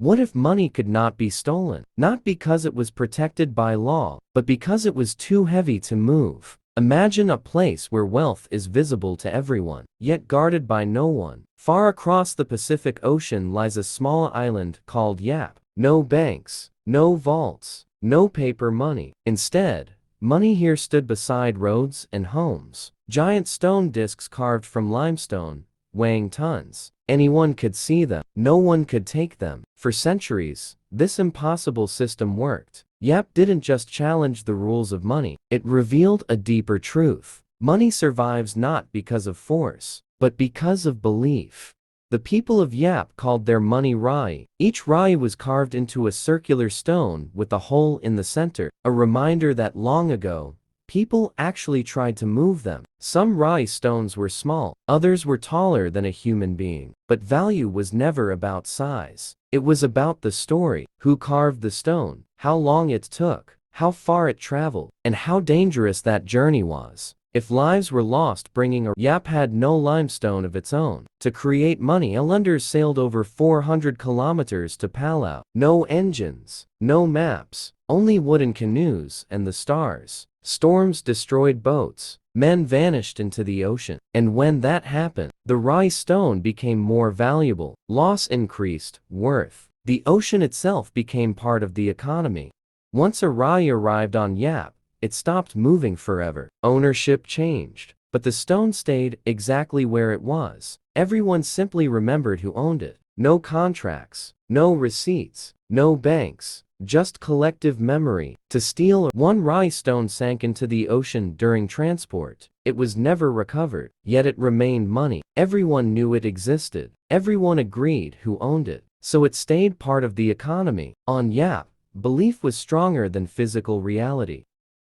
What if money could not be stolen? Not because it was protected by law, but because it was too heavy to move. Imagine a place where wealth is visible to everyone, yet guarded by no one. Far across the Pacific Ocean lies a small island called Yap. No banks, no vaults, no paper money. Instead, money here stood beside roads and homes. Giant stone discs carved from limestone, weighing tons. Anyone could see them. No one could take them. For centuries, this impossible system worked. Yap didn't just challenge the rules of money. It revealed a deeper truth. Money survives not because of force, but because of belief. The people of Yap called their money rai. Each rai was carved into a circular stone with a hole in the center, a reminder that long ago, people actually tried to move them. Some rai stones were small, others were taller than a human being. But value was never about size. It was about the story. Who carved the stone, how long it took, how far it traveled, and how dangerous that journey was. If lives were lost bringing Yap had no limestone of its own. To create money, islanders sailed over 400 kilometers to Palau. No engines, no maps, only wooden canoes and the stars. Storms destroyed boats. Men vanished into the ocean. And when that happened, the rai stone became more valuable. Loss increased worth. The ocean itself became part of the economy. Once a rai arrived on Yap, it stopped moving forever. Ownership changed, but the stone stayed exactly where it was. Everyone simply remembered who owned it. No contracts, no receipts, no banks, just collective memory. To steal one rai stone sank into the ocean during transport. It was never recovered, yet it remained money. Everyone knew it existed. Everyone agreed who owned it. So it stayed part of the economy. On Yap, belief was stronger than physical reality.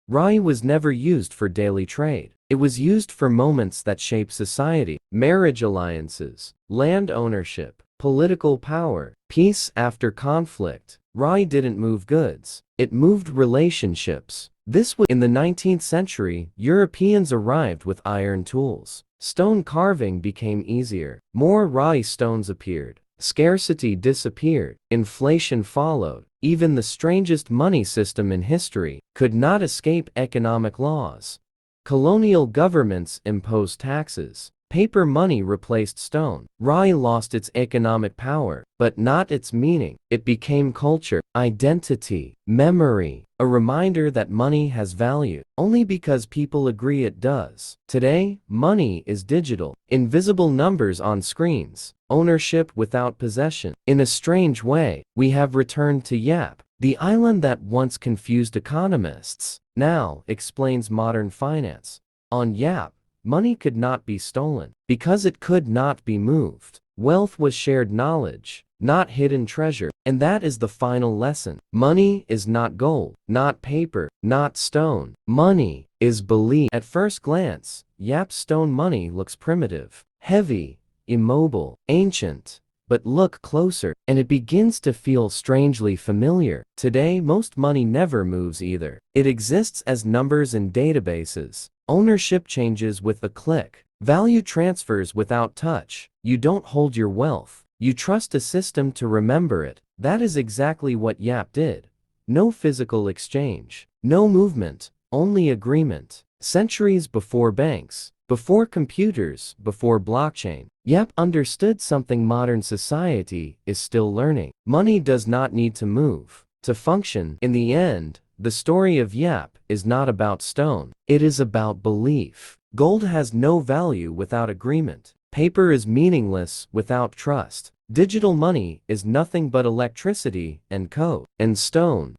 Rai was never used for daily trade. It was used for moments that shape society. Marriage alliances, land ownership, political power, peace after conflict. Rai didn't move goods. It moved relationships. This was in the 19th century, Europeans arrived with iron tools. Stone carving became easier. More rai stones appeared. Scarcity disappeared. Inflation followed. Even the strangest money system in history could not escape economic laws. Colonial governments imposed taxes. Paper money replaced stone. Rai lost its economic power, but not its meaning. It became culture, identity, memory, a reminder that money has value, only because people agree it does. Today, money is digital, invisible numbers on screens, ownership without possession. In a strange way, we have returned to Yap, the island that once confused economists, now explains modern finance. On Yap, money could not be stolen, because it could not be moved. Wealth was shared knowledge, not hidden treasure. And that is the final lesson. Money is not gold, not paper, not stone. Money is belief. At first glance, Yap's stone money looks primitive, heavy, immobile, ancient. But look closer, and it begins to feel strangely familiar. Today, most money never moves either. It exists as numbers in databases. Ownership changes with a click. Value transfers without touch. You don't hold your wealth. You trust a system to remember it. That is exactly what Yap did. No physical exchange. No movement. Only agreement. Centuries before banks. Before computers. Before blockchain. Yap understood something modern society is still learning. Money does not need to move to function. In the end, the story of Yap is not about stone. It is about belief. Gold has no value without agreement. Paper is meaningless without trust. Digital money is nothing but electricity and code. And stone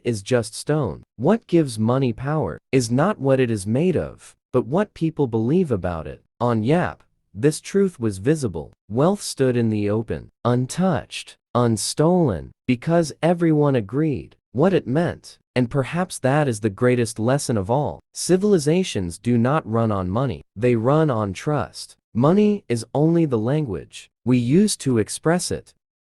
is just stone. What gives money power is not what it is made of, but what people believe about it. On Yap, this truth was visible. Wealth stood in the open, untouched, unstolen, because everyone agreed what it meant. And perhaps that is the greatest lesson of all. Civilizations do not run on money. They run on trust. Money is only the language we use to express it.